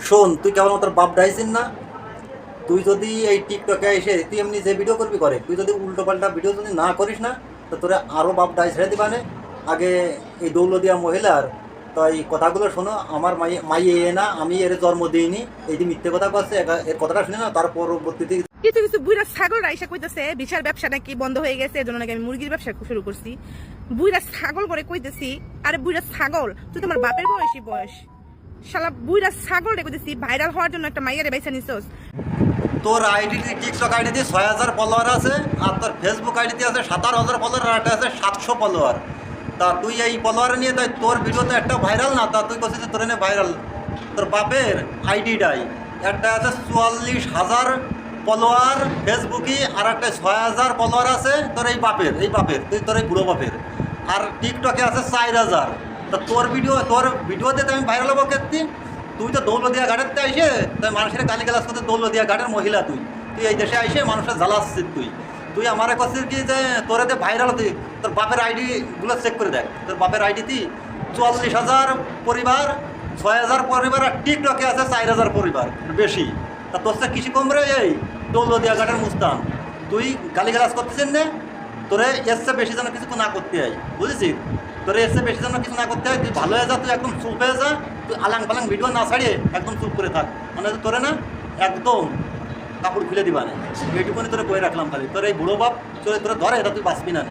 শোন, তুই কেমন তোর বাপ ডাইছিস না? তুই যদি এই টিকটকে এসে তুই এমনি যে ভিডিও করবি করে, তুই যদি উল্টো পাল্টা ভিডিও যদি না করিস না, তো তোরা আরও বাপ ডাই ছেড়ে দিবানে। আগে এই দৌলদিয়া মহিলার তো এই কথাগুলো শোনো। আমার মাইয়ে এ না, আমি এর জন্ম দিইনি, এই যে মিথ্যে কথা করছে, এর কথাটা শুনে না, তার পরবর্তীতে কিছু কিছু বুইরা ছাগল রাইসা কইতেছে বিশাল ব্যবসা নাকি বন্ধ হয়ে গেছে, এজন্য নাকি আমি মুরগির ব্যবসা শুরু করছি। বুইরা ছাগল করে কইতেছি, আরে বুইরা ছাগল, তুই তোমার বাপের বয়স। শালা বুইরা ছাগল রে কইতেছি, ভাইরাল হওয়ার জন্য একটা মাইয়ারে বাইসা নিছস। তোর আইডিতে টিকটক আইডিতে 6,000 ফলোয়ার আছে, আর তোর ফেসবুক আইডিতে আছে 17,000 ফলোয়ার, আর একটা আছে 700 ফলোয়ার। তা তুই এই ফলোয়ার নিয়ে তাই তোর ভিডিও তো একটা ভাইরাল না, তা তুই করছিস তোর এনে ভাইরাল। তোর বাপের আইডিটাই একটা আছে 44,000 ফলোয়ার ফেসবুকে, আর একটা 6,000 ফলোয়ার আছে তোর এই বাপের তুই তোর এই বুড়ো বাপের। আর টিকটকে আছে 4,000। তা তোর ভিডিওতে তো আমি ভাইরাল হবো ক্ষেত্রে। তুই তো দৌলদিয়া ঘাটের আইসে তাই মানুষের গালি গালাজ করতে, দৌলদিয়া ঘাটের মহিলা তুই তুই এই দেশে আইসে মানুষের জ্বালাচ্ছিস। তুই আমার কাছে কি যে তোর এতে ভাইরাল তুই তোর বাপের আইডিগুলো চেক করে দেখ। তোর বাপের আইডিতে 44,000 পরিবার, 6,000 পরিবার, আর টিকটকে আছে 4,000 পরিবার বেশি। তা তোর সাথে কৃষি কম রে এই দৌলদিয়া ঘাটের মুস্তান। তুই গালি গালাজ করতেছেন না, তোরে এর চেয়ে বেশি যেন কিছু না করতে হয়, বুঝেছিস? তোরে এর চেয়ে বেশি যেন কিছু না করতে হয়। তুই ভালো হয়ে যা, তুই একদম চুপ হয়ে যা, তুই আলাং পালাং ভিডিও না ছাড়িয়ে একদম চুপ করে থাক। মানে তোরে না একদম কাপড় খুলে দিবা না, এইটুকুনি তোরে কয়ে রাখলাম। খালি তোর এই বুড়ো বাপ তোরে ধরে, এটা তুই বাঁচবি না।